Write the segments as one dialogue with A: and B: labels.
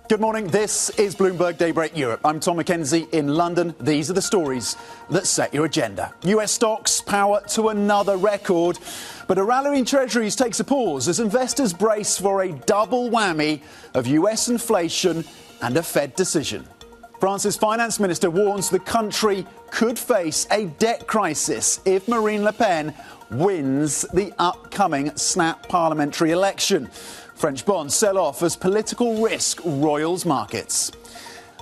A: Good morning. This is Bloomberg Daybreak Europe. I'm Tom Mackenzie in London. These are the stories that set your agenda. US stocks power to another record, but a rally in treasuries takes a pause as investors brace for a double whammy of US inflation and a Fed decision. France's finance minister warns the country could face a debt crisis if Marine Le Pen wins the upcoming snap parliamentary election. French bonds sell off as political risk roils markets.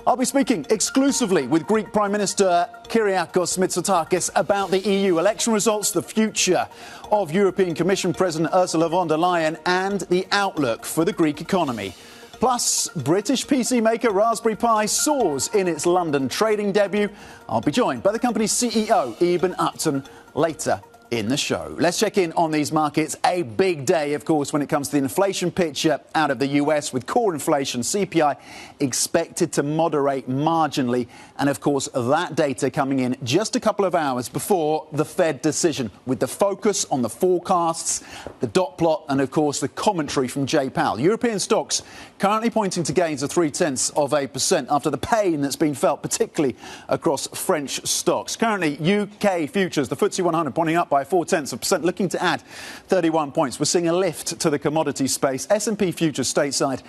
A: I'll be speaking exclusively with Greek Prime Minister Kyriakos Mitsotakis about the EU election results, the future of European Commission President Ursula von der Leyen, and the outlook for the Greek economy. Plus, British PC maker Raspberry Pi soars in its London trading debut. I'll be joined by the company's CEO, Eben Upton, later in the show. Let's check in on these markets. A big day, of course, when it comes to the inflation picture out of the US, with core inflation, CPI, expected to moderate marginally. And, of course, that data coming in just a couple of hours before the Fed decision, with the focus on the forecasts, the dot plot, and, of course, the commentary from Jay Powell. European stocks currently pointing to gains of 0.3% after the pain that's been felt, particularly across French stocks. Currently, UK futures, the FTSE 100, pointing up by 0.4%, looking to add 31 points. We're seeing a lift to the commodity space. S&P futures stateside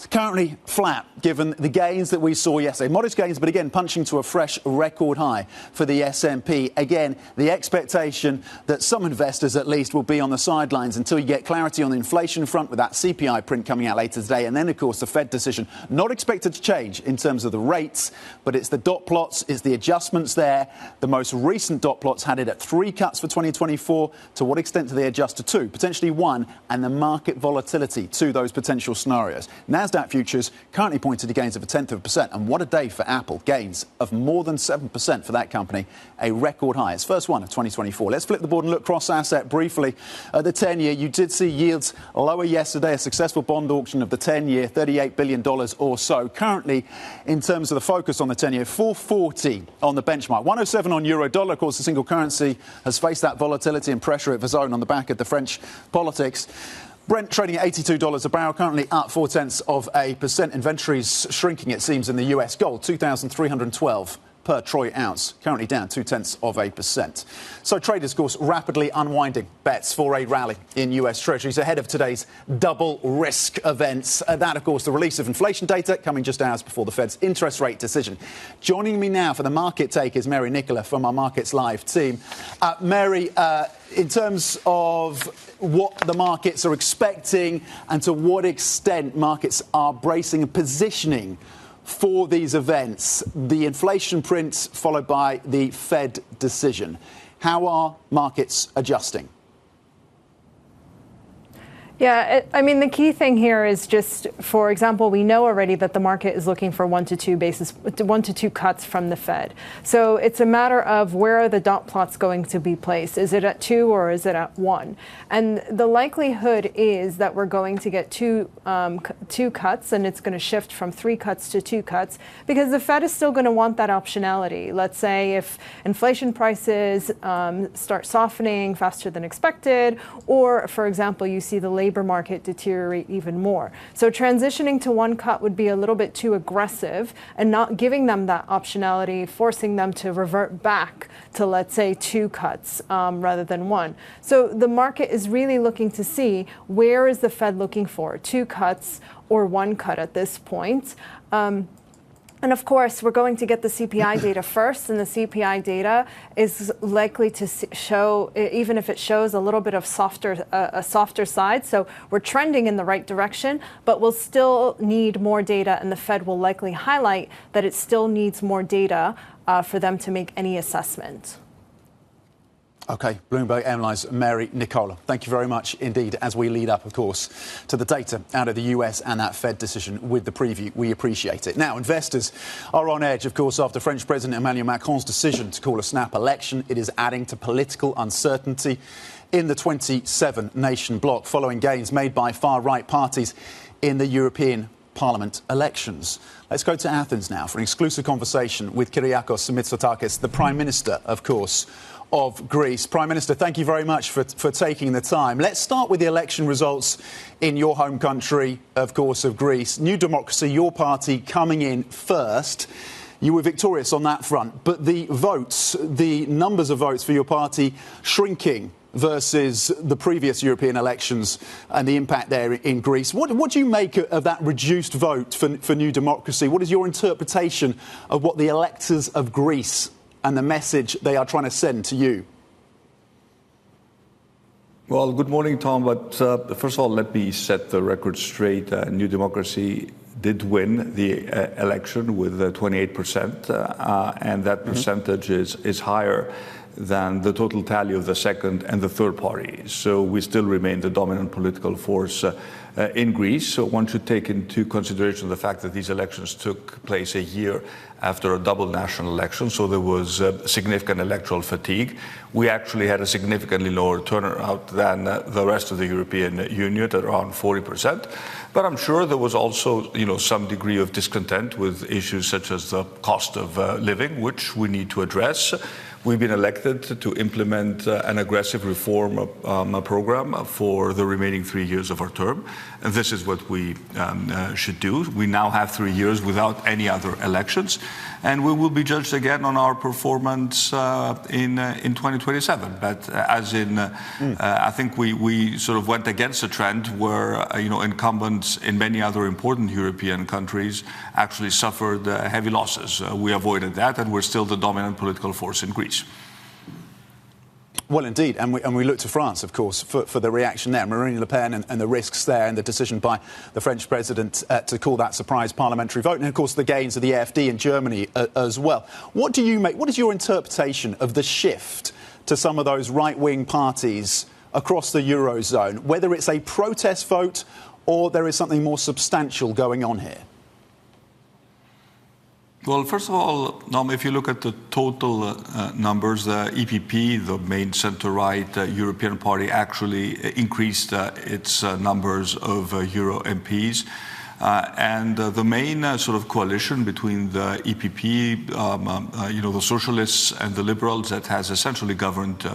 A: currently flat, given the gains that we saw yesterday. Modest gains, but again, punching to a fresh record high for the S&P. Again, the expectation that some investors, at least, will be on the sidelines until you get clarity on the inflation front, with that CPI print coming out later today. And then, of course, the Fed decision, not expected to change in terms of the rates, but it's the dot plots, it's the adjustments there. The most recent dot plots had it at 3 cuts for 2024. To what extent do they adjust to 2? Potentially 1, and the market volatility to those potential scenarios. NASDAQ futures currently pointed to gains of 0.1%. And what a day for Apple. Gains of more than 7% for that company. A record high. It's first one of 2024. Let's flip the board and look cross-asset briefly. At the 10-year, you did see yields lower yesterday. A successful bond auction of the 10-year, $38 billion or so. Currently, in terms of the focus on the 10-year, 440 on the benchmark. 107 on euro dollar. Of course, the single currency has faced that volatility and pressure at the zone on the back of the French politics. Brent trading at $82 a barrel, currently up 0.4%. Inventories shrinking, it seems, in the US. Gold, 2,312 per troy ounce, currently down 0.2%. So traders, of course, rapidly unwinding bets for a rally in US Treasuries ahead of today's double risk events. That, of course, the release of inflation data coming just hours before the Fed's interest rate decision. Joining me now for the market take is Mary Nicola from our Markets Live team. Mary, in terms of what the markets are expecting and to what extent markets are bracing and positioning for these events, the inflation print followed by the Fed decision, how are markets adjusting?
B: Yeah, I mean, the key thing here is just, for example, we know already that the market is looking for 1 to 2 cuts from the Fed. So it's a matter of where are the dot plots going to be placed? Is it at 2 or is it at 1? And the likelihood is that we're going to get two cuts, and it's going to shift from 3 cuts to 2 cuts, because the Fed is still going to want that optionality. Let's say if inflation prices start softening faster than expected, or, for example, you see the labor market deteriorate even more. So transitioning to 1 cut would be a little bit too aggressive and not giving them that optionality, forcing them to revert back to, let's say, 2 cuts rather than 1. So the market is really looking to see, where is the Fed looking for, 2 cuts or 1 cut at this point. And of course, we're going to get the CPI data first, and the CPI data is likely to show, even if it shows a little bit of a softer side. So we're trending in the right direction, but we'll still need more data, and the Fed will likely highlight that it still needs more data for them to make any assessment.
A: OK, Bloomberg Analyst Mary Nicola, thank you very much indeed, as we lead up, of course, to the data out of the US and that Fed decision with the preview. We appreciate it. Now, investors are on edge, of course, after French President Emmanuel Macron's decision to call a snap election. It is adding to political uncertainty in the 27-nation bloc, following gains made by far-right parties in the European Parliament elections. Let's go to Athens now for an exclusive conversation with Kyriakos Mitsotakis, the Prime Minister, of course, of Greece. Prime Minister, thank you very much for taking the time. Let's start with the election results in your home country, of course, of Greece. New Democracy, your party, coming in first. You were victorious on that front, but the votes, the numbers of votes for your party shrinking versus the previous European elections and the impact there in Greece. What do you make of that reduced vote for New Democracy? What is your interpretation of what the electors of Greece and the message they are trying to send to you?
C: Well, good morning, Tom. But first of all, let me set the record straight. New Democracy did win the election with 28%, and that percentage is higher than the total tally of the second and the third party. So we still remain the dominant political force in Greece. So one should take into consideration the fact that these elections took place a year after a double national election, so there was significant electoral fatigue. We actually had a significantly lower turnout than the rest of the European Union, at around 40%. But I'm sure there was also, some degree of discontent with issues such as the cost of living, which we need to address. We've been elected to implement an aggressive reform program for the remaining 3 years of our term. And this is what we should do. We now have 3 years without any other elections. And we will be judged again on our performance in 2027. But I think we sort of went against the trend where, incumbents in many other important European countries actually suffered heavy losses. We avoided that, and we're still the dominant political force in Greece.
A: Well, indeed, and we look to France, of course, for the reaction there. Marine Le Pen and the risks there, and the decision by the French president to call that surprise parliamentary vote, and of course the gains of the AfD in Germany as well. What do you make? What is your interpretation of the shift to some of those right-wing parties across the Eurozone, whether it's a protest vote or there is something more substantial going on here?
C: Well, first of all, if you look at the total numbers, the EPP, the main centre-right European party, actually increased its numbers of Euro MPs. And the main sort of coalition between the EPP, the Socialists and the Liberals that has essentially governed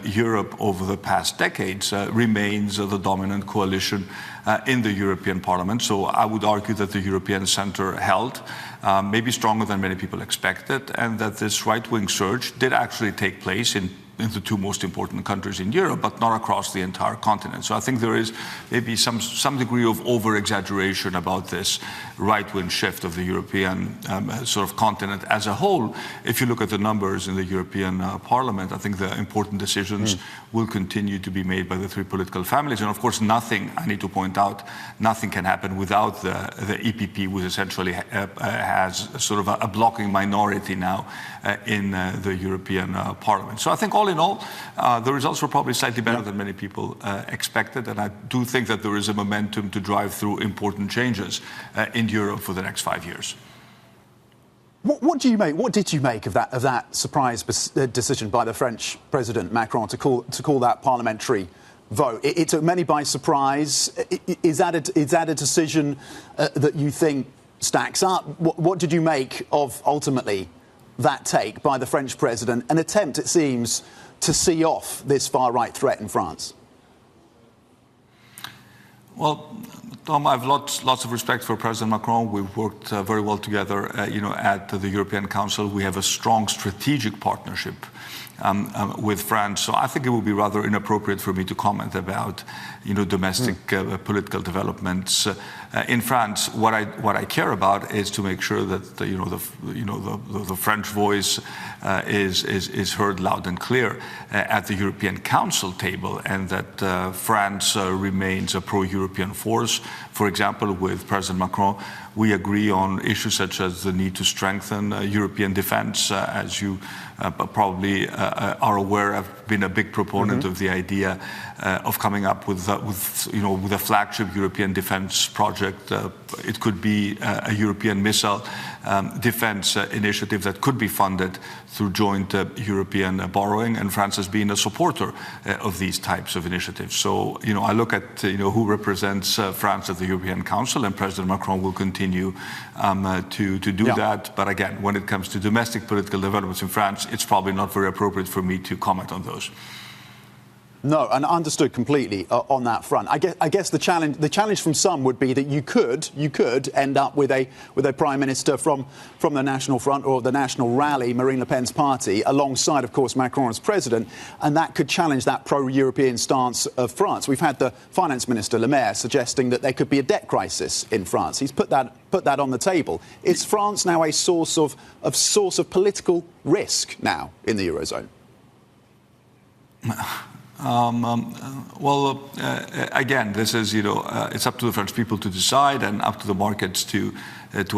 C: Europe over the past decades remains the dominant coalition in the European Parliament. So I would argue that the European centre held, maybe stronger than many people expected, and that this right-wing surge did actually take place in the two most important countries in Europe, but not across the entire continent. So I think there is maybe some degree of over-exaggeration about this right-wing shift of the European sort of continent as a whole. If you look at the numbers in the European Parliament, I think the important decisions will continue to be made by the three political families. And of course, nothing, I need to point out, nothing can happen without the EPP, which essentially has sort of a blocking minority now in the European Parliament. So I think all in all, the results were probably slightly better than many people expected, and I do think that there is a momentum to drive through important changes in Europe for the next 5 years.
A: What do you make? What did you make of that surprise decision by the French President Macron to call that parliamentary vote? It took many by surprise. Is that a decision that you think stacks up? What did you make of ultimately that take by the French president, an attempt, it seems, to see off this far-right threat in France?
C: Well, Tom, I have lots of respect for President Macron. We've worked very well together, at the European Council. We have a strong strategic partnership with France. So I think it would be rather inappropriate for me to comment about, domestic political developments in France. What I care about is to make sure that the French voice is heard loud and clear at the European Council table, and that France remains a pro-European force. For example, with President Macron, we agree on issues such as the need to strengthen European defense. As you probably are aware, I've been a big proponent of the idea of coming up with a flagship European defense project. It could be a European missile defense initiative that could be funded through joint European borrowing, and France has been a supporter of these types of initiatives. So, I look at who represents France at the European Council, and President Macron will continue to do that. But again, when it comes to domestic political developments in France, it's probably not very appropriate appropriate for me to comment on those.
A: No, and understood completely on that front. I guess the challenge from some would be that you could end up with a prime minister from the National Front or the National Rally, Marine Le Pen's party, alongside, of course, Macron as president, and that could challenge that pro-European stance of France. We've had the finance minister Le Maire suggesting that there could be a debt crisis in France. He's put that on the table. Is France now a source of political risk now in the Eurozone?
C: Again, this is, it's up to the French people to decide and up to the markets to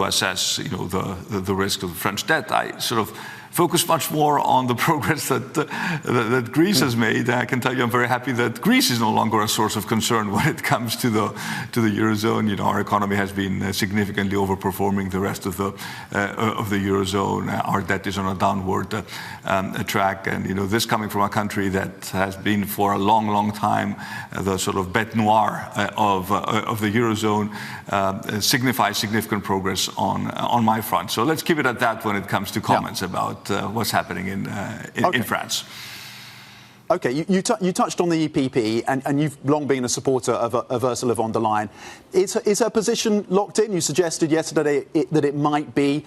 C: assess, the risk of the French debt. I sort of focus much more on the progress that Greece has made. I can tell you I'm very happy that Greece is no longer a source of concern when it comes to the Eurozone. Our economy has been significantly overperforming the rest of the Eurozone. Our debt is on a downward track. And, this coming from a country that has been for a long, long time the sort of bête noire of the Eurozone signifies significant progress on my front. So let's keep it at that when it comes to comments about what's happening in France.
A: Okay, you touched on the EPP, and you've long been a supporter of Ursula von der Leyen. Is her position locked in? You suggested yesterday that it might be.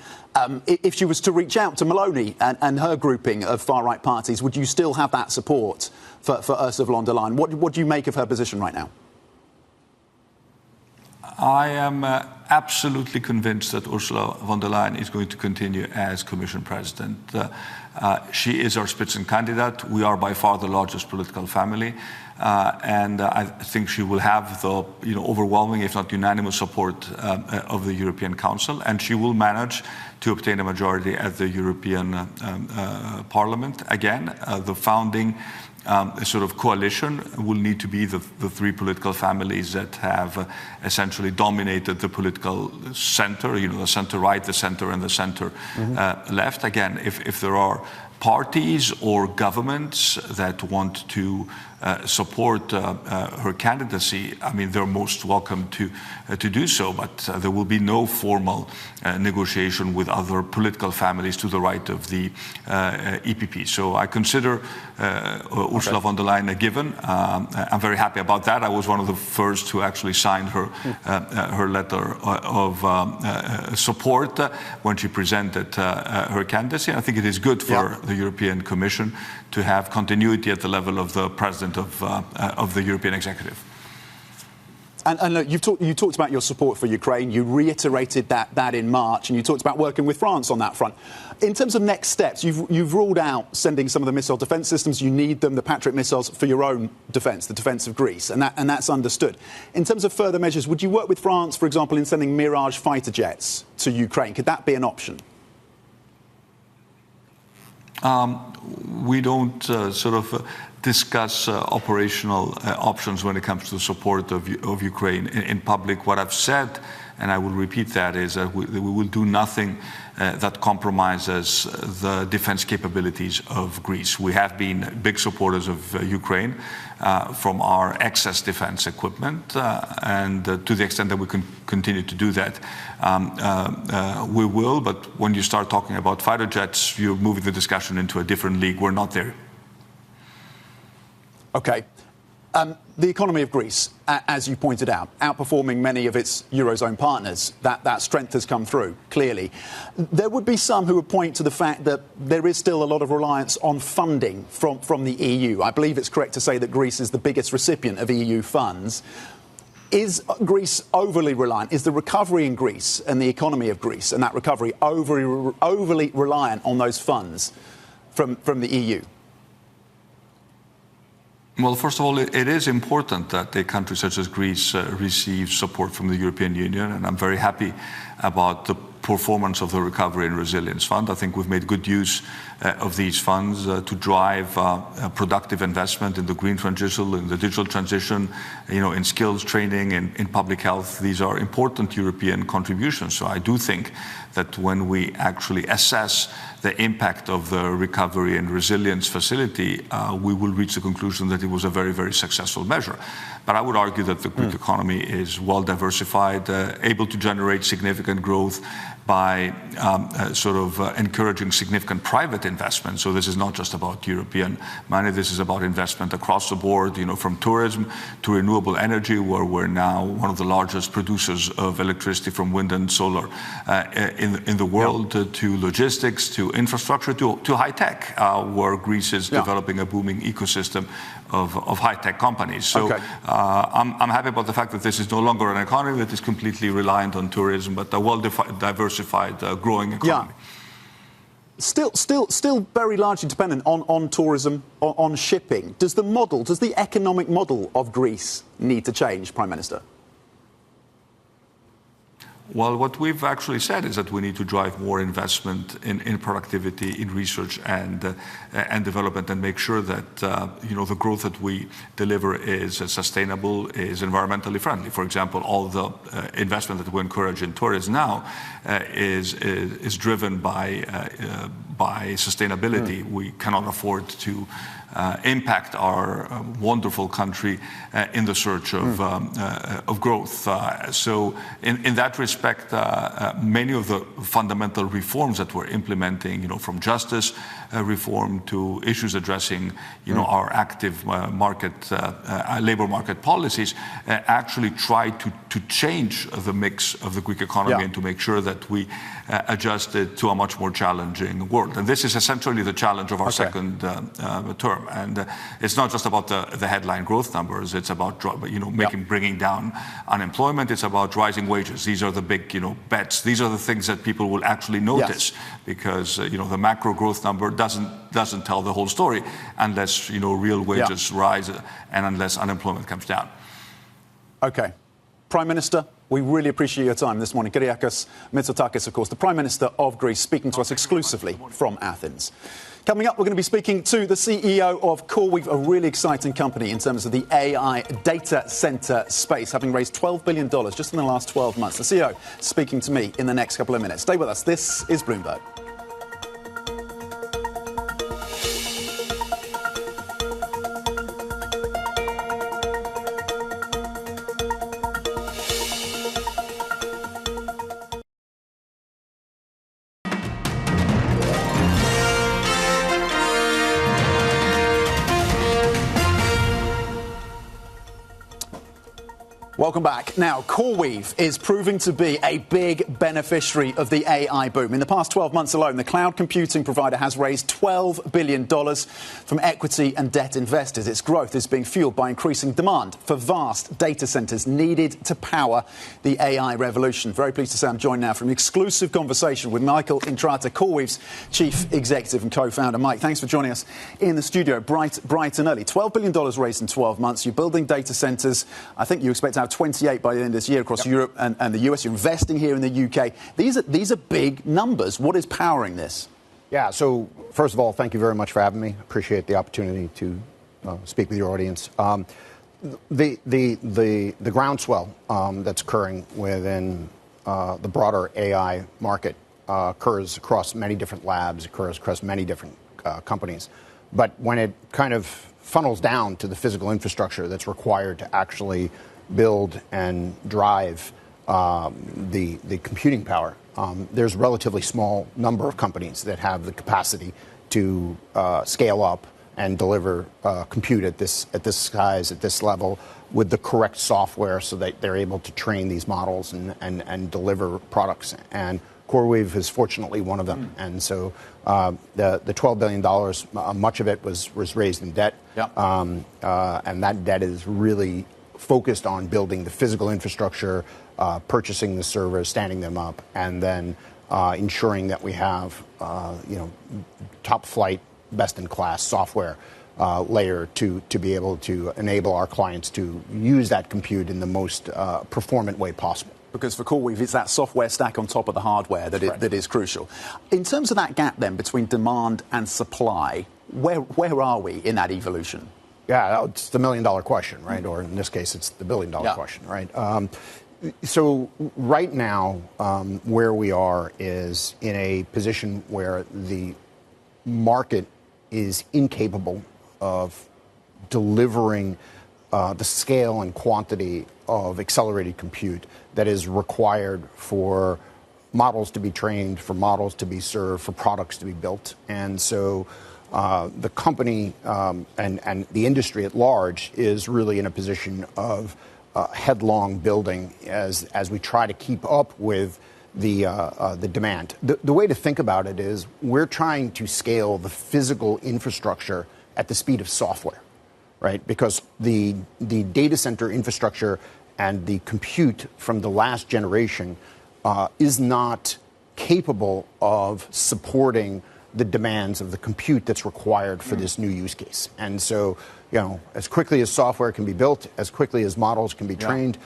A: If she was to reach out to Meloni and her grouping of far-right parties, would you still have that support for Ursula von der Leyen? What do you make of her position right now?
C: I am absolutely convinced that Ursula von der Leyen is going to continue as Commission President. She is our Spitzenkandidat. We are by far the largest political family, and I think she will have the overwhelming, if not unanimous, support of the European Council, and she will manage to obtain a majority at the European Parliament. Again, the founding sort of coalition will need to be the three political families that have essentially dominated the political center, the center right, the center, and the center left. Again, if there are parties or governments that want to support her candidacy, I mean, they're most welcome to do so, but there will be no formal negotiation with other political families to the right of the EPP. So I consider Ursula von der Leyen a given. I'm very happy about that. I was one of the first to actually sign her letter of support when she presented her candidacy. And I think it is good for the European Commission to have continuity at the level of the President of the European Executive.
A: And look, you talked about your support for Ukraine. You reiterated that in March, and you talked about working with France on that front. In terms of next steps, you've ruled out sending some of the missile defence systems. You need them, the Patriot missiles, for your own defence, the defence of Greece, and that's understood. In terms of further measures, would you work with France, for example, in sending Mirage fighter jets to Ukraine? Could that be an option?
C: We don't discuss operational options when it comes to the support of Ukraine in public. What I've said, and I will repeat that, is that we will do nothing that compromises the defense capabilities of Greece. We have been big supporters of Ukraine from our excess defense equipment, and to the extent that we can continue to do that, we will. But when you start talking about fighter jets, you're moving the discussion into a different league. We're not there.
A: Okay. The economy of Greece, as you pointed out, outperforming many of its Eurozone partners. That strength has come through, clearly. There would be some who would point to the fact that there is still a lot of reliance on funding from the EU. I believe it's correct to say that Greece is the biggest recipient of EU funds. Is Greece overly reliant? Is the recovery in Greece and the economy of Greece and that recovery overly reliant on those funds from the EU?
C: Well, first of all, it is important that a country such as Greece receives support from the European Union, and I'm very happy about the performance of the Recovery and Resilience Fund. I think we've made good use of these funds to drive productive investment in the green transition, in the digital transition, in skills training, in public health. These are important European contributions. So I do think that when we actually assess the impact of the Recovery and Resilience Facility, we will reach the conclusion that it was a very, very successful measure. But I would argue that the Greek economy is well diversified, able to generate significant growth by encouraging significant private investment. So this is not just about European money. This is about investment across the board, from tourism to renewable energy, where we're now one of the largest producers of electricity from wind and solar in the world, to logistics, to infrastructure, to high tech, where Greece is developing a booming ecosystem of high-tech companies. So I'm happy about the fact that this is no longer an economy that is completely reliant on tourism, but a well-diversified, growing economy.
A: Still very largely dependent on tourism, on shipping. Does the economic model of Greece need to change, Prime Minister?
C: Well, what we've actually said is that we need to drive more investment in productivity, in research and development, and make sure that the growth that we deliver is sustainable, is environmentally friendly. For example, all the investment that we encourage in tourism now is driven by sustainability. We cannot afford to impact our wonderful country in the search of growth. So in that respect, many of the fundamental reforms that we're implementing, from justice reform to issues addressing, our active labor market policies, actually try to change the mix of the Greek economy and to make sure that we adjust it to a much more challenging world. And this is essentially the challenge of our second term. And it's not just about the headline growth numbers. It's about bringing down unemployment. It's about rising wages. These are the big bets. These are the things that people will actually notice, because the macro growth number doesn't tell the whole story unless real wages rise and unless unemployment comes down. Okay.
A: Prime Minister, we really appreciate your time this morning. Kyriakos Mitsotakis, of course, the Prime Minister of Greece, speaking to us exclusively from Athens. Coming up, we're going to be speaking to the CEO of CoreWeave, a really exciting company in terms of the AI data center space, having raised $12 billion just in the last 12 months. The CEO speaking to me in the next couple of minutes. Stay with us. This is Bloomberg. Welcome back. Now, CoreWeave is proving to be a big beneficiary of the AI boom. In the past 12 months alone, the cloud computing provider has raised $12 billion from equity and debt investors. Its growth is being fueled by increasing demand for vast data centers needed to power the AI revolution. Very pleased to say I'm joined now from an exclusive conversation with Michael Intrator, CoreWeave's chief executive and co-founder. Mike, thanks for joining us in the studio bright and early. $12 billion raised in 12 months. You're building data centers. I think you expect to have 28 by the end of this year across Europe and the US. You're investing here in the UK. These are big numbers. What is powering this?
D: Yeah, so first of all, thank you very much for having me. Appreciate the opportunity to speak with your audience. The groundswell that's occurring within the broader AI market occurs across many different labs, occurs across many different companies. But when it kind of funnels down to the physical infrastructure that's required to actually build and drive the computing power, there's a relatively small number of companies that have the capacity to scale up and deliver compute at this size, at this level, with the correct software so that they're able to train these models and deliver products. And CoreWeave is fortunately one of them. And so the $12 billion, much of it was raised in debt. And that debt is really focused on building the physical infrastructure, purchasing the servers, standing them up, and then ensuring that we have top flight, best in class software layer to be able to enable our clients to use that compute in the most performant way possible.
A: Because for CoreWeave, it's that software stack on top of the hardware that is crucial. In terms of that gap then between demand and supply, where are we in that evolution?
D: Yeah, it's the $1 million question, right? Or in this case, it's the $1 billion question, right? So right now, where we are is in a position where the market is incapable of delivering the scale and quantity of accelerated compute that is required for models to be trained, for models to be served, for products to be built. And so the company and the industry at large is really in a position of headlong building as we try to keep up with the demand. The way to think about it is we're trying to scale the physical infrastructure at the speed of software, right? Because the data center infrastructure and the compute from the last generation is not capable of supporting the demands of the compute that's required for this new use case. And so, as quickly as software can be built, as quickly as models can be trained,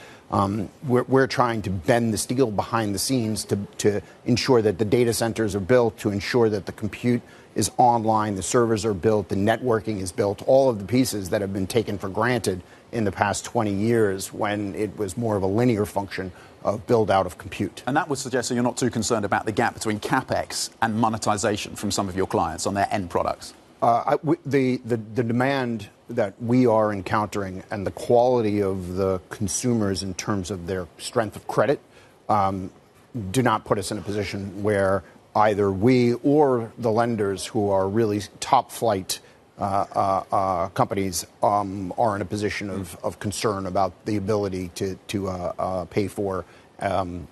D: we're trying to bend the steel behind the scenes to ensure that the data centers are built, to ensure that the compute is online, the servers are built, the networking is built, all of the pieces that have been taken for granted in the past 20 years when it was more of a linear function of build out of compute.
A: And that would suggest that you're not too concerned about the gap between CapEx and monetization from some of your clients on their end products.
D: The demand that we are encountering and the quality of the consumers in terms of their strength of credit do not put us in a position where either we or the lenders who are really top flight companies are in a position of concern about the ability to pay for and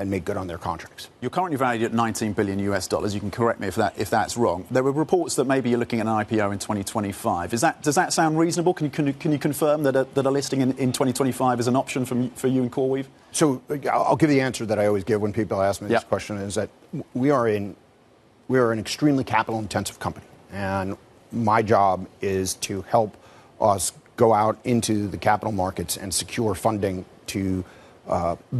D: make good on their contracts.
A: You're currently valued at $19 billion US. You can correct me if that's wrong. There were reports that maybe you're looking at an IPO in 2025. Does that sound reasonable? Can you confirm that a listing in 2025 is an option for you and CoreWeave?
D: So I'll give the answer that I always give when people ask me this question, is that we are an extremely capital intensive company, and my job is to help us go out into the capital markets and secure funding to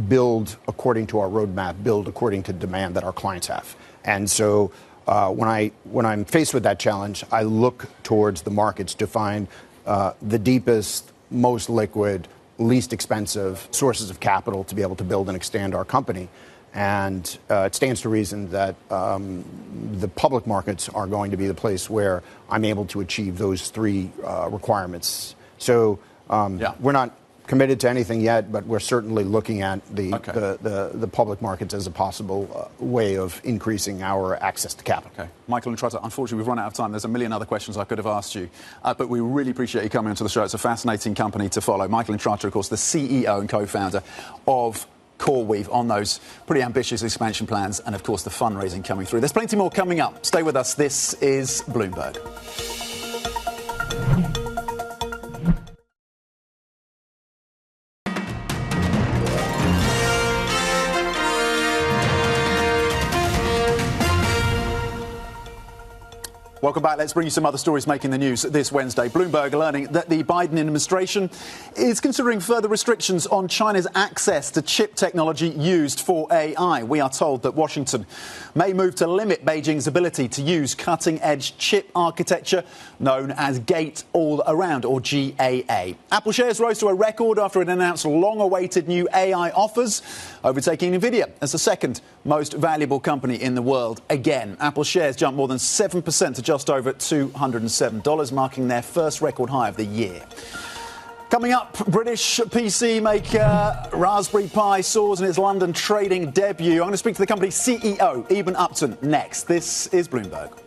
D: build according to our roadmap, build according to demand that our clients have. And so when I'm faced with that challenge, I look towards the markets to find the deepest, most liquid, least expensive sources of capital to be able to build and expand our company. And it stands to reason that the public markets are going to be the place where I'm able to achieve those three requirements. So we're not committed to anything yet, but we're certainly looking at the public markets as a possible way of increasing our access to capital.
A: Okay. Michael Intrator, unfortunately, we've run out of time. There's a million other questions I could have asked you, but we really appreciate you coming onto the show. It's a fascinating company to follow. Michael Intrator, of course, the CEO and co-founder of CoreWeave, on those pretty ambitious expansion plans and, of course, the fundraising coming through. There's plenty more coming up. Stay with us. This is Bloomberg. Welcome back. Let's bring you some other stories making the news this Wednesday. Bloomberg learning that the Biden administration is considering further restrictions on China's access to chip technology used for AI. We are told that Washington may move to limit Beijing's ability to use cutting-edge chip architecture known as Gate-All-Around, or GAA. Apple shares rose to a record after it announced long-awaited new AI offers, overtaking Nvidia as the second most valuable company in the world again. Apple shares jumped more than 7% to just over $207, marking their first record high of the year. Coming up, British PC maker Raspberry Pi soars in its London trading debut. I'm going to speak to the company's CEO, Eben Upton, next. This is Bloomberg.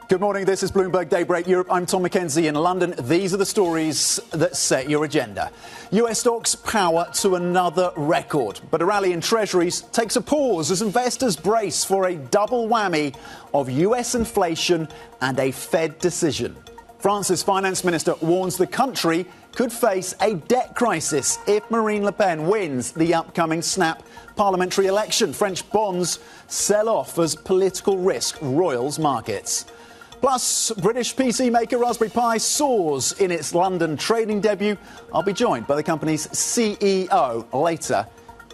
A: Good morning. This is Bloomberg Daybreak Europe. I'm Tom Mackenzie in London. These are the stories that set your agenda. US stocks power to another record, but a rally in treasuries takes a pause as investors brace for a double whammy of US inflation and a Fed decision. France's finance minister warns the country could face a debt crisis if Marine Le Pen wins the upcoming snap parliamentary election. French bonds sell off as political risk roils markets. Plus, British PC maker Raspberry Pi soars in its London trading debut. I'll be joined by the company's CEO later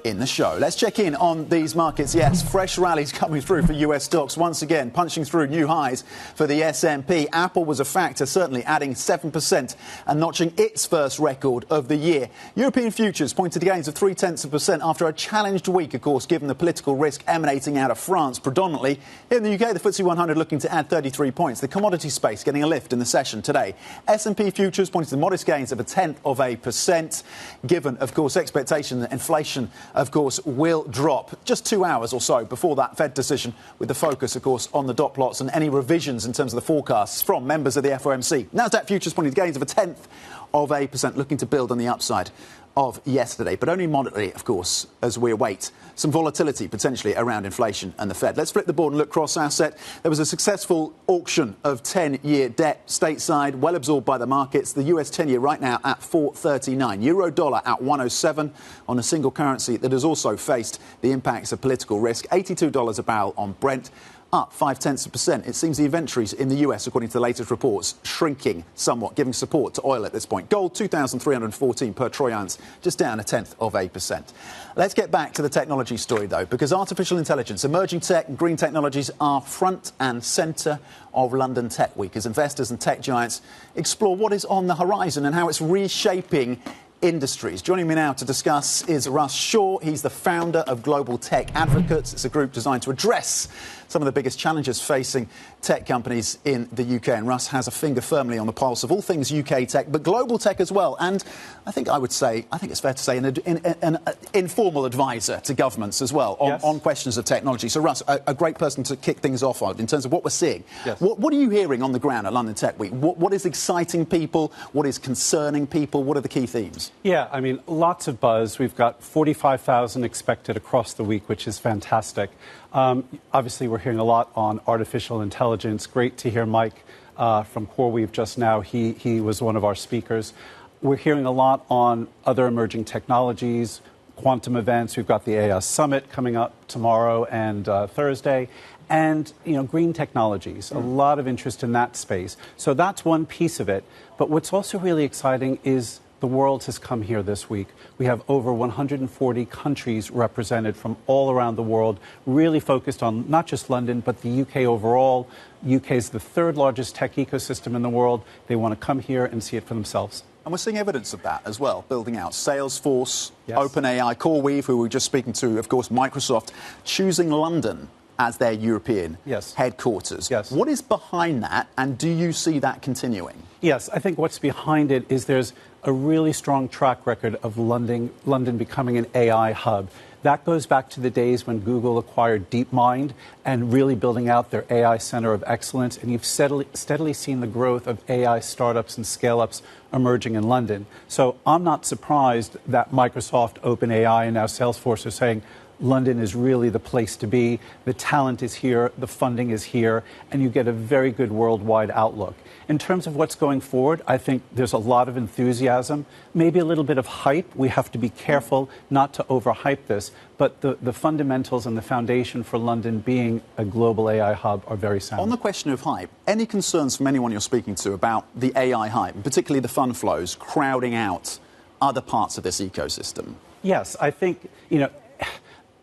A: in the show. Let's check in on these markets. Yes, fresh rallies coming through for US stocks once again, punching through new highs for the S&P. Apple was a factor, certainly adding 7% and notching its first record of the year. European futures pointed to gains of 0.3% after a challenged week, of course, given the political risk emanating out of France predominantly. In the UK, the FTSE 100 looking to add 33 points. The commodity space getting a lift in the session today. S&P futures pointed to modest gains of 0.1%, given, of course, expectation that inflation, of course, will drop just 2 hours or so before that Fed decision, with the focus, of course, on the dot plots and any revisions in terms of the forecasts from members of the FOMC. Nasdaq futures pointing to gains of 0.1%, looking to build on the upside of yesterday, but only moderately, of course, as we await some volatility potentially around inflation and the Fed. Let's flip the board and look cross-asset. There was a successful auction of 10-year debt stateside, well absorbed by the markets. The US 10-year right now at 4.39. Euro dollar at 107 on a single currency that has also faced the impacts of political risk. $82 a barrel on Brent, up 0.5%. It seems the inventories in the US, according to the latest reports, shrinking somewhat, giving support to oil at this point. Gold, 2,314 per troy ounce, just down 0.1%. Let's get back to the technology story, though, because artificial intelligence, emerging tech and green technologies are front and centre of London Tech Week as investors and tech giants explore what is on the horizon and how it's reshaping industries. Joining me now to discuss is Russ Shaw. He's the founder of Global Tech Advocates. It's a group designed to address some of the biggest challenges facing tech companies in the UK. And Russ has a finger firmly on the pulse of all things UK tech, but global tech as well. And I think it's fair to say an informal advisor to governments as well on questions of technology. So, Russ, a great person to kick things off on in terms of what we're seeing. Yes. What are you hearing on the ground at London Tech Week? What is exciting people? What is concerning people? What are the key themes?
E: Yeah, I mean, lots of buzz. We've got 45,000 expected across the week, which is fantastic. Obviously, we're hearing a lot on artificial intelligence. Great to hear Mike from CoreWeave just now. He was one of our speakers. We're hearing a lot on other emerging technologies, quantum events. We've got the AI Summit coming up tomorrow and Thursday. And, green technologies, a lot of interest in that space. So that's one piece of it. But what's also really exciting is the world has come here this week. We have over 140 countries represented from all around the world, really focused on not just London, but the UK overall. UK is the third largest tech ecosystem in the world. They want to come here and see it for themselves.
A: And we're seeing evidence of that as well, building out Salesforce, OpenAI, CoreWeave, who we were just speaking to, of course, Microsoft, choosing London as their European headquarters.
E: Yes.
A: What is behind that, and do you see that continuing?
E: Yes, I think what's behind it is there's a really strong track record of London becoming an AI hub. That goes back to the days when Google acquired DeepMind and really building out their AI center of excellence. And you've steadily seen the growth of AI startups and scale-ups emerging in London. So I'm not surprised that Microsoft, OpenAI, and now Salesforce are saying London is really the place to be. The talent is here, the funding is here, and you get a very good worldwide outlook. In terms of what's going forward, I think there's a lot of enthusiasm, maybe a little bit of hype. We have to be careful not to overhype this, but the fundamentals and the foundation for London being a global AI hub are very sound.
A: On the question of hype, any concerns from anyone you're speaking to about the AI hype, and particularly the fund flows crowding out other parts of this ecosystem?
E: Yes, I think,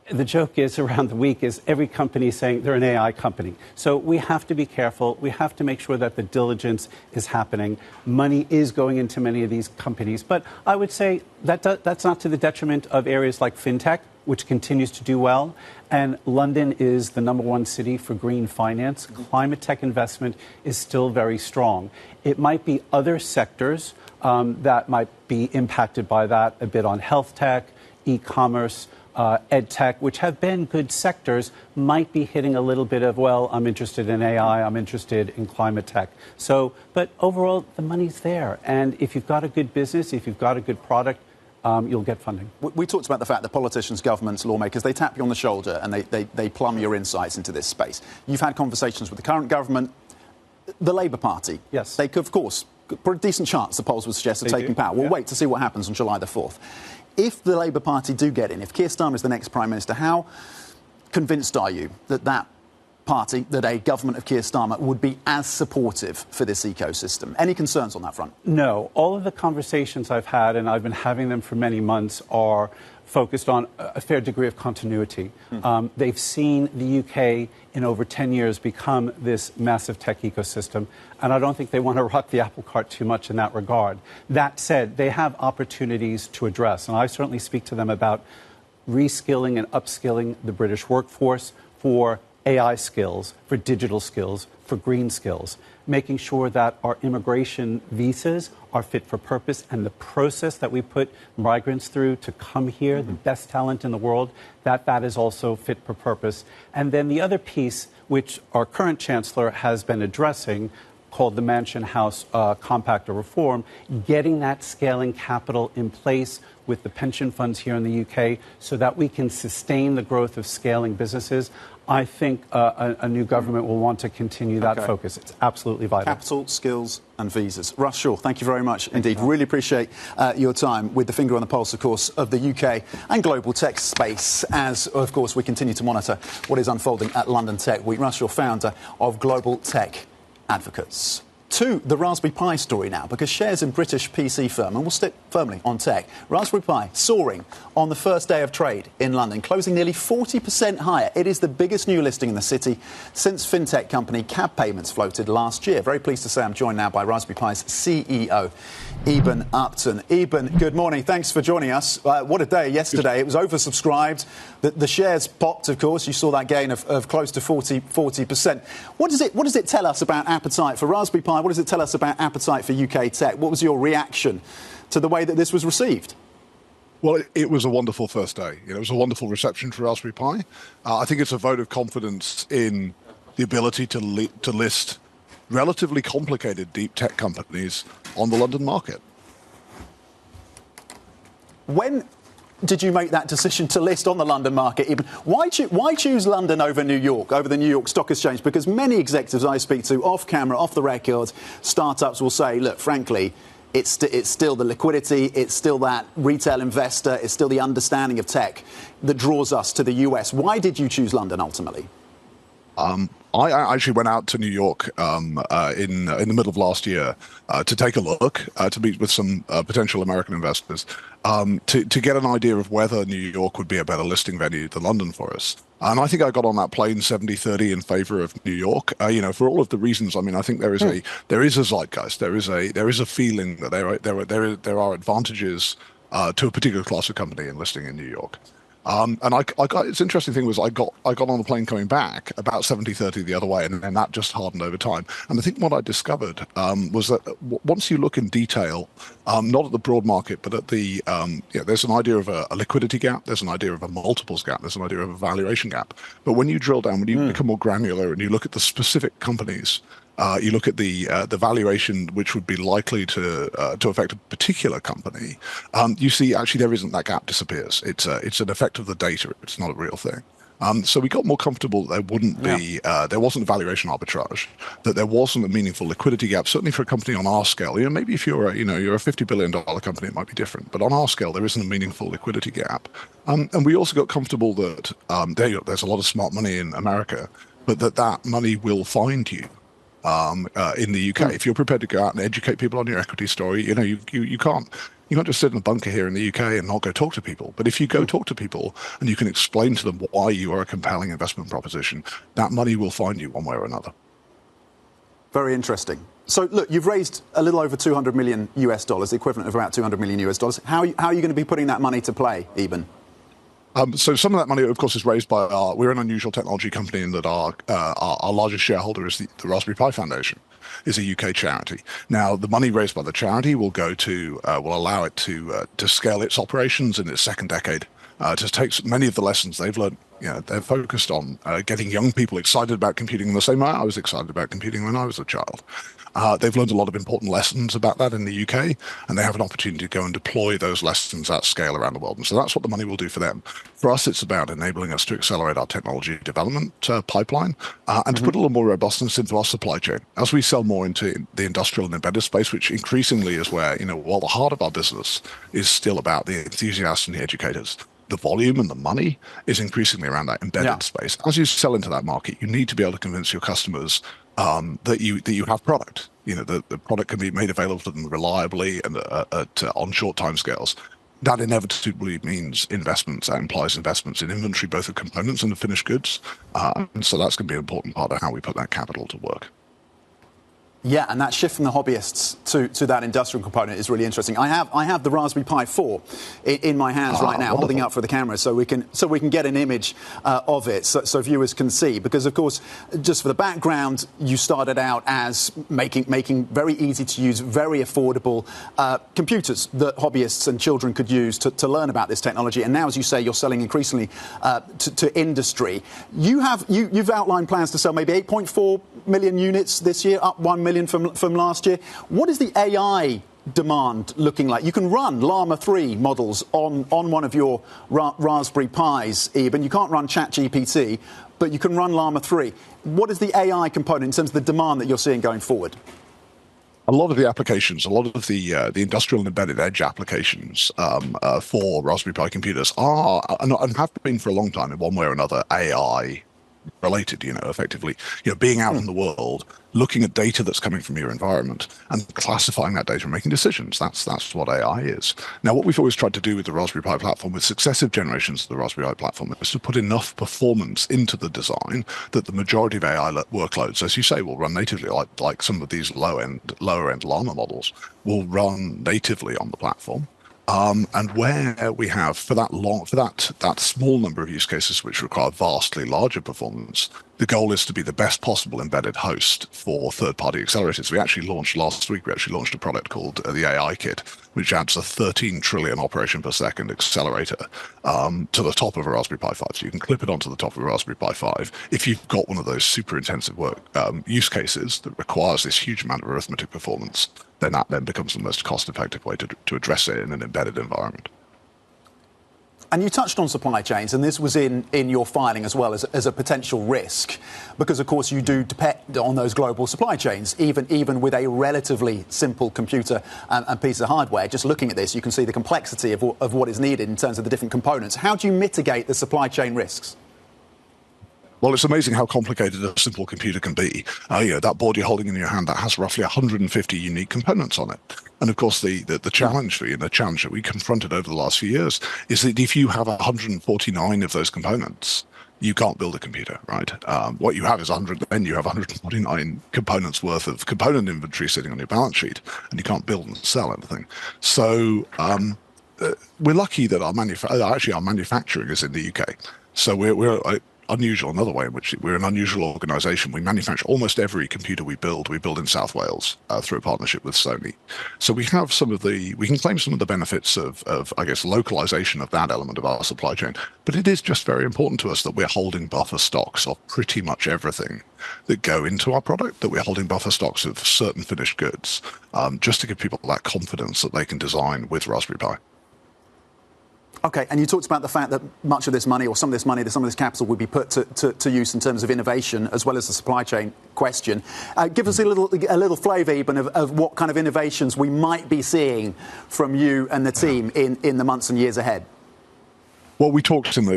E: the joke is around the week is every company is saying they're an AI company. So we have to be careful. We have to make sure that the diligence is happening. Money is going into many of these companies. But I would say that's not to the detriment of areas like fintech, which continues to do well. And London is the #1 city for green finance. Climate tech investment is still very strong. It might be other sectors that might be impacted by that, a bit on health tech, e-commerce, ed tech, which have been good sectors, might be hitting a little bit of, I'm interested in AI, I'm interested in climate tech. So, but overall, the money's there. And if you've got a good business, if you've got a good product, you'll get funding.
A: We talked about the fact that politicians, governments, lawmakers, they tap you on the shoulder and they plumb your insights into this space. You've had conversations with the current government, the Labour Party.
E: Yes.
A: They could, of course, for a decent chance, the polls would suggest, of taking power. We'll wait to see what happens on July the 4th. If the Labour Party do get in, if Keir Starmer is the next Prime Minister, how convinced are you that party, that a government of Keir Starmer would be as supportive for this ecosystem? Any concerns on that front?
E: No. All of the conversations I've had, and I've been having them for many months, are focused on a fair degree of continuity. They've seen the UK in over 10 years become this massive tech ecosystem, and I don't think they want to rock the apple cart too much in that regard. That said, they have opportunities to address, and I certainly speak to them about reskilling and upskilling the British workforce for AI skills, for digital skills, for green skills, making sure that our immigration visas are fit for purpose and the process that we put migrants through to come here, the best talent in the world, that is also fit for purpose. And then the other piece, which our current chancellor has been addressing, called the Mansion House Compact or Reform, getting that scaling capital in place with the pension funds here in the UK so that we can sustain the growth of scaling businesses. I think a new government will want to continue that focus. It's absolutely vital.
A: Capital, skills and visas. Russ Shaw, thank you very much indeed. Really appreciate your time with the finger on the pulse, of course, of the UK and global tech space as, of course, we continue to monitor what is unfolding at London Tech Week. Russ Shaw, founder of Global Tech Advocates. To the Raspberry Pi story now, because shares in British PC firm, and we'll stick firmly on tech, Raspberry Pi soaring on the first day of trade in London, closing nearly 40% higher. It is the biggest new listing in the city since fintech company Cab Payments floated last year. Very pleased to say I'm joined now by Raspberry Pi's CEO, Eben Upton. Eben, good morning. Thanks for joining us. What a day yesterday. It was oversubscribed. The shares popped, of course. You saw that gain of close to 40%. What does it tell us about appetite for Raspberry Pi? What does it tell us about appetite for UK tech? What was your reaction to the way that this was received?
F: Well, it was a wonderful first day. It was a wonderful reception for Raspberry Pi. I think it's a vote of confidence in the ability to list relatively complicated deep tech companies on the London market. When did you make that decision to list on the London market? Eben? Why choose London over New York, over the New York Stock Exchange? Because many executives I speak to, off camera, off the record, startups will say, look, frankly, it's still the liquidity, it's still that retail investor, it's still the understanding of tech that draws us to the US. Why did you choose London ultimately? I actually went out to New York in the middle of last year to take a look, to meet with some potential American investors, to get an idea of whether New York would be a better listing venue than London for us. And I think I got on that plane 70-30 in favor of New York. For all of the reasons. I mean, I think there is a zeitgeist. There is a feeling that there are advantages to a particular class of company in listing in New York. And it's interesting thing was I got on the plane coming back about 70-30 the other way, and that just hardened over time. And I think what I discovered was that once you look in detail, not at the broad market, but at the there's an idea of a liquidity gap, there's an idea of a multiples gap, there's an idea of a valuation gap. But when you drill down, when you become more granular and you look at the specific companies, you look at the valuation which would be likely to affect a particular company, you see actually there isn't, that gap disappears. It's an effect of the data. It's not a real thing. So we got more comfortable that there wouldn't be, there wasn't a valuation arbitrage, that there wasn't a meaningful liquidity gap. Certainly for a company on our scale, maybe if you're a $50 billion company, it might be different. But on our scale, there isn't a meaningful liquidity gap. And we also got comfortable that there's a lot of smart money in America, but that money will find you. In the UK, if you're prepared to go out and educate people on your equity story, you can't just sit in a bunker here in the UK and not go talk to people. But if you go talk to people and you can explain to them why you are a compelling investment proposition, that money will find you one way or another.
A: Very interesting. So look, you've raised a little over $200 million, the equivalent of about $200 million. How are you going to be putting that money to play, Eben?
F: So some of that money, of course, is raised by we're an unusual technology company in that our largest shareholder is the Raspberry Pi Foundation, is a UK charity. Now, the money raised by the charity will allow it to scale its operations in its second decade, to take many of the lessons they've learned. They're focused on getting young people excited about computing in the same way I was excited about computing when I was a child. They've learned a lot of important lessons about that in the UK, and they have an opportunity to go and deploy those lessons at scale around the world. And so that's what the money will do for them. For us, it's about enabling us to accelerate our technology development pipeline and to put a little more robustness into our supply chain. As we sell more into the industrial and embedded space, which increasingly is where, while the heart of our business is still about the enthusiasts and the educators, the volume and the money is increasingly around that embedded space. As you sell into that market, you need to be able to convince your customers that you have product. The product can be made available to them reliably and on short timescales.
G: That inevitably means investments. That implies investments in inventory, both of components and of finished goods. And so that's going to be an important part of how we put that capital to work.
A: Yeah, and that shift from the hobbyists to that industrial component is really interesting. I have the Raspberry Pi 4 in my hands right now, holding up for the camera, so we can get an image of it, so viewers can see. Because of course, just for the background, you started out as making very easy to use, very affordable computers that hobbyists and children could use to learn about this technology. And now, as you say, you're selling increasingly to industry. You've outlined plans to sell maybe 8.4 million units this year, up 1 million from last year. What is the AI demand looking like? You can run Llama 3 models on one of your Raspberry Pis, Eben. You can't run ChatGPT, but you can run Llama 3. What is the AI component in terms of the demand that you're seeing going forward?
G: A lot of the applications, a lot of the industrial and embedded edge applications for Raspberry Pi computers are and have been for a long time in one way or another AI related, effectively, being out in the world, looking at data that's coming from your environment and classifying that data and making decisions. That's what AI is. Now, what we've always tried to do with the Raspberry Pi platform, with successive generations of the Raspberry Pi platform, is to put enough performance into the design that the majority of AI workloads, as you say, will run natively, like some of these lower end Llama models will run natively on the platform. And where we have for that small number of use cases which require vastly larger performance, the goal is to be the best possible embedded host for third-party accelerators. Last week we actually launched a product called the AI Kit, which adds a 13 trillion operation per second accelerator to the top of a Raspberry Pi 5. So you can clip it onto the top of a Raspberry Pi 5. If you've got one of those super intensive work use cases that requires this huge amount of arithmetic performance, then that becomes the most cost-effective way to address it in an embedded environment.
A: And you touched on supply chains, and this was in your filing as well as a potential risk, because, of course, you do depend on those global supply chains, even with a relatively simple computer and piece of hardware. Just looking at this, you can see the complexity of what is needed in terms of the different components. How do you mitigate the supply chain risks?
G: Well, it's amazing how complicated a simple computer can be. That board you're holding in your hand, that has roughly 150 unique components on it. And of course, the challenge for you, the challenge that we confronted over the last few years, is that if you have 149 of those components, you can't build a computer, right? What you have is 100, then you have 149 components worth of component inventory sitting on your balance sheet, and you can't build and sell anything. So we're lucky that our manufacturing is in the UK. So we're unusual, another way in which we're an unusual organization. We manufacture almost every computer we build in South Wales through a partnership with Sony. So we can claim some of the benefits of I guess, localization of that element of our supply chain. But it is just very important to us that we're holding buffer stocks of pretty much everything that go into our product, that we're holding buffer stocks of certain finished goods, just to give people that confidence that they can design with Raspberry Pi.
A: OK, and you talked about the fact that much of this money, or some of this capital would be put to use in terms of innovation, as well as the supply chain question. Give us a little flavour, Eben, of what kind of innovations we might be seeing from you and the team in the months and years ahead.
G: Well, we talked in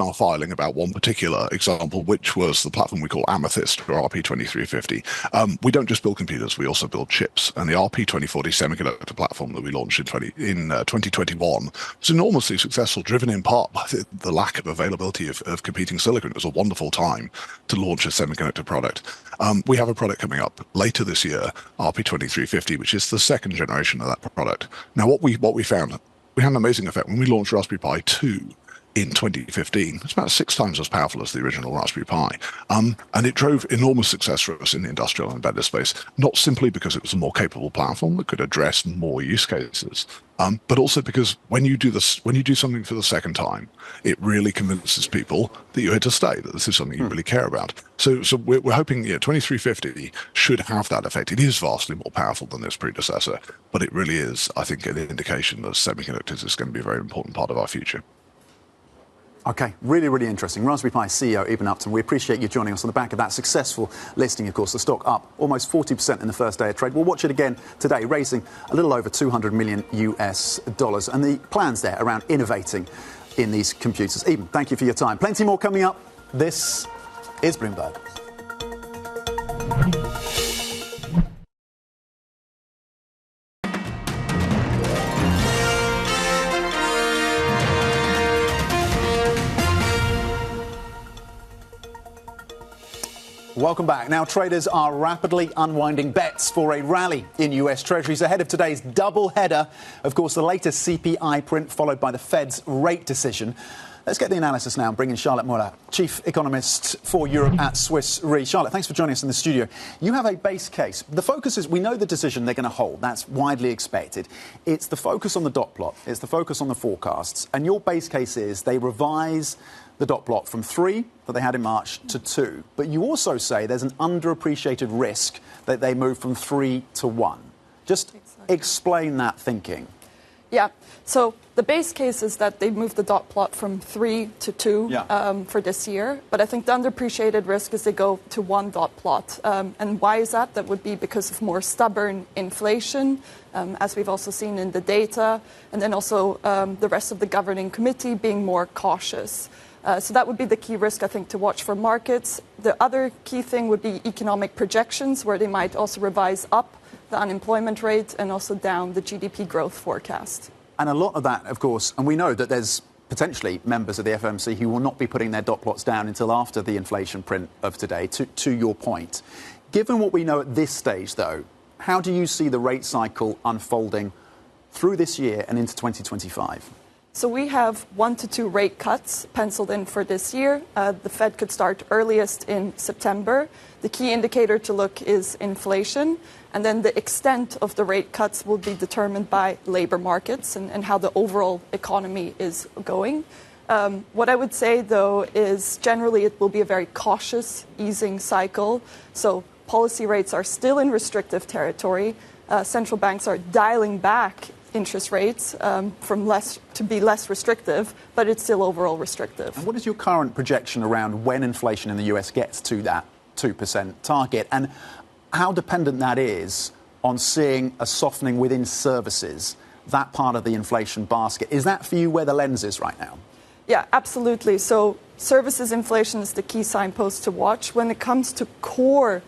G: our filing about one particular example, which was the platform we call Amethyst, or RP2350. We don't just build computers; we also build chips. And the RP2040 semiconductor platform that we launched in 2021 was enormously successful, driven in part by the lack of availability of competing silicon. It was a wonderful time to launch a semiconductor product. We have a product coming up later this year, RP2350, which is the second generation of that product. Now, what we found. We had an amazing effect. When we launched Raspberry Pi 2 in 2015, it's about 6 times as powerful as the original Raspberry Pi. And it drove enormous success for us in the industrial and embedded space, not simply because it was a more capable platform that could address more use cases, but also because when you do something for the second time, it really convinces people that you're here to stay, that this is something you really care about. So we're hoping 2350 should have that effect. It is vastly more powerful than its predecessor, but it really is, I think, an indication that semiconductors is going to be a very important part of our future.
A: OK, really, really interesting. Raspberry Pi CEO Eben Upton, we appreciate you joining us on the back of that successful listing. Of course, the stock up almost 40% in the first day of trade. We'll watch it again today, raising a little over $200 million US, and the plans there around innovating in these computers. Eben, thank you for your time. Plenty more coming up. This is Bloomberg. Welcome back. Now, traders are rapidly unwinding bets for a rally in US Treasuries ahead of today's double header. Of course, the latest CPI print followed by the Fed's rate decision. Let's get the analysis now and bring in Charlotte Mueller, Chief Economist for Europe at Swiss Re. Charlotte, thanks for joining us in the studio. You have a base case. The focus is, we know the decision they're going to hold. That's widely expected. It's the focus on the dot plot. It's the focus on the forecasts. And your base case is they revise the dot plot from 3 that they had in March to 2. But you also say there's an underappreciated risk that they move from 3 to 1. Just explain that thinking.
H: Yeah. So the base case is that they moved the dot plot from 3 to 2 for this year. But I think the underappreciated risk is they go to 1 dot plot. And why is that? That would be because of more stubborn inflation, as we've also seen in the data, and then also the rest of the governing committee being more cautious. So that would be the key risk, I think, to watch for markets. The other key thing would be economic projections, where they might also revise up the unemployment rate and also down the GDP growth forecast.
A: And a lot of that, of course, and we know that there's potentially members of the FOMC who will not be putting their dot plots down until after the inflation print of today, to your point. Given what we know at this stage, though, how do you see the rate cycle unfolding through this year and into 2025?
H: So we have 1 to 2 rate cuts penciled in for this year. The Fed could start earliest in September. The key indicator to look is inflation. And then the extent of the rate cuts will be determined by labor markets and how the overall economy is going. What I would say, though, is generally it will be a very cautious easing cycle. So policy rates are still in restrictive territory. Central banks are dialing back interest rates from less to be less restrictive, but it's still overall restrictive.
A: And what is your current projection around when inflation in the US gets to that 2% target, and how dependent that is on seeing a softening within services, that part of the inflation basket? Is that for you where the lens is right now?
H: Yeah, absolutely. So services inflation is the key signpost to watch. When it comes to core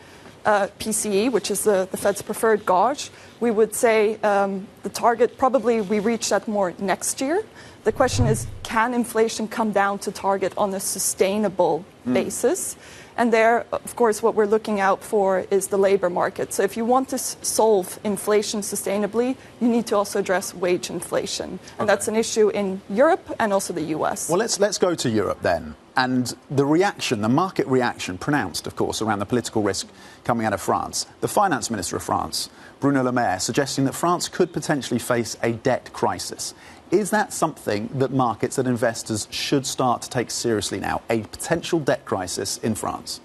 H: PCE, which is the Fed's preferred gauge, we would say the target probably we reach that more next year. The question is, can inflation come down to target on a sustainable basis? And there, of course, what we're looking out for is the labor market. So if you want to solve inflation sustainably, you need to also address wage inflation. And that's an issue in Europe and also the US.
A: Well, let's go to Europe then. And the reaction, the market reaction, pronounced, of course, around the political risk coming out of France. The finance minister of France, Bruno Le Maire, suggesting that France could potentially face a debt crisis. Is that something that markets and investors should start to take seriously now, a potential debt crisis in France?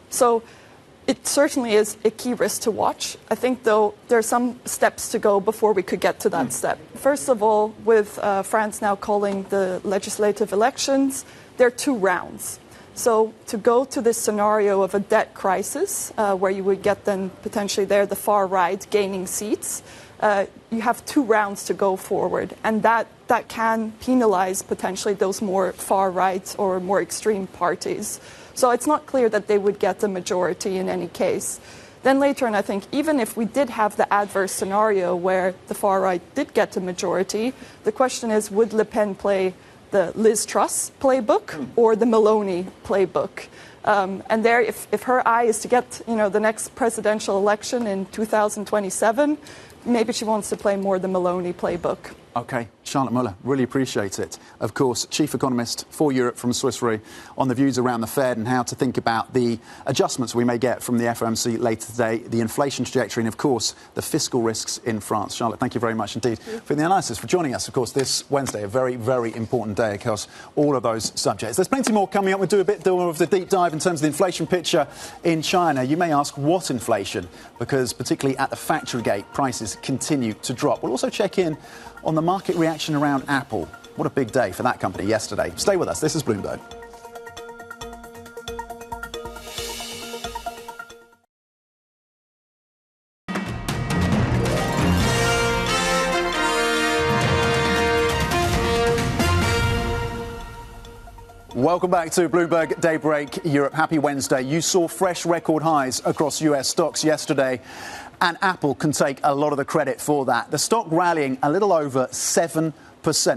H: So it certainly is a key risk to watch. I think, though, there are some steps to go before we could get to that step. First of all, with France now calling the legislative elections, there are 2 rounds. So to go to this scenario of a debt crisis, where you would get then potentially there the far right gaining seats, you have 2 rounds to go forward. And that can penalize potentially those more far right or more extreme parties. So it's not clear that they would get the majority in any case. Then later, and I think even if we did have the adverse scenario where the far right did get the majority, the question is, would Le Pen play the Liz Truss playbook or the Meloni playbook? And there, if her eye is to get, the next presidential election in 2027, maybe she wants to play more the Meloni playbook.
A: OK. Charlotte Mueller, really appreciate it. Of course, Chief Economist for Europe from Swiss Re, on the views around the Fed and how to think about the adjustments we may get from the FOMC later today, the inflation trajectory and, of course, the fiscal risks in France. Charlotte, thank you very much indeed for the analysis, for joining us, of course, this Wednesday, a very, very important day across all of those subjects. There's plenty more coming up. We'll do a bit more of the deep dive in terms of the inflation picture in China. You may ask, what inflation? Because particularly at the factory gate, prices continue to drop. We'll also check in on the market reaction around Apple. What a big day for that company yesterday. Stay with us. This is Bloomberg. Welcome back to Bloomberg Daybreak Europe. Happy Wednesday. You saw fresh record highs across US stocks yesterday, and Apple can take a lot of the credit for that. The stock rallying a little over 7%.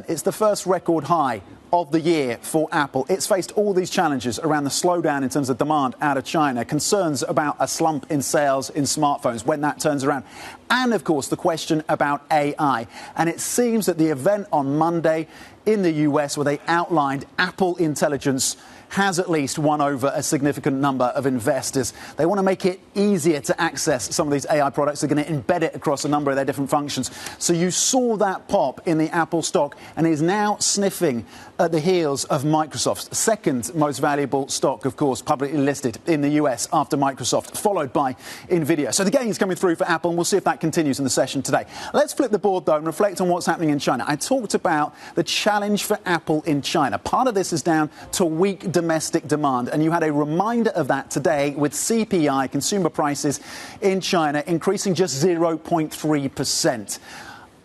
A: It's the first record high of the year for Apple. It's faced all these challenges around the slowdown in terms of demand out of China, concerns about a slump in sales in smartphones when that turns around, and of course the question about AI. And it seems that the event on Monday in the US, where they outlined Apple Intelligence, has at least won over a significant number of investors. They want to make it easier to access some of these AI products. They're going to embed it across a number of their different functions. So you saw that pop in the Apple stock, and is now sniffing at the heels of Microsoft's second most valuable stock, of course, publicly listed in the US after Microsoft, followed by Nvidia. So the gain is coming through for Apple, and we'll see if that continues in the session today. Let's flip the board, though, and reflect on what's happening in China. I talked about the challenge for Apple in China. Part of this is down to weak domestic demand, and you had a reminder of that today with CPI, consumer prices in China, increasing just 0.3%.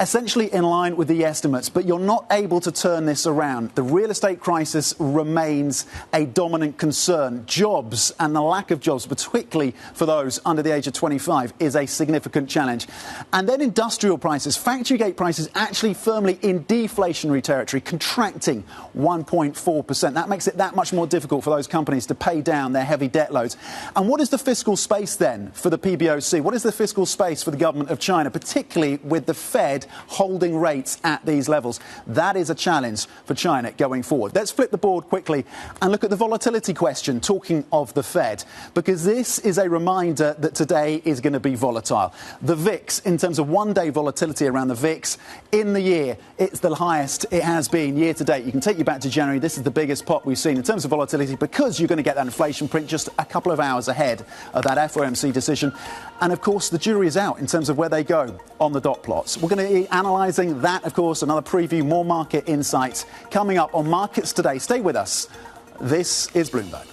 A: Essentially in line with the estimates, but you're not able to turn this around. The real estate crisis remains a dominant concern. Jobs and the lack of jobs, particularly for those under the age of 25, is a significant challenge. And then industrial prices, factory gate prices actually firmly in deflationary territory, contracting 1.4%. That makes it that much more difficult for those companies to pay down their heavy debt loads. And what is the fiscal space then for the PBOC? What is the fiscal space for the government of China, particularly with the Fed holding rates at these levels? That is a challenge for China going forward. Let's flip the board quickly and look at the volatility question, talking of the Fed, because this is a reminder that today is going to be volatile. The VIX, in terms of one-day volatility around the VIX in the year, it's the highest it has been year to date. You can take you back to January. This is the biggest pop we've seen in terms of volatility, because you're going to get that inflation print just a couple of hours ahead of that FOMC decision. And of course, the jury is out in terms of where they go on the dot plots. We're going to be analysing that, of course, another preview, more market insights coming up on Markets Today. Stay with us. This is Bloomberg.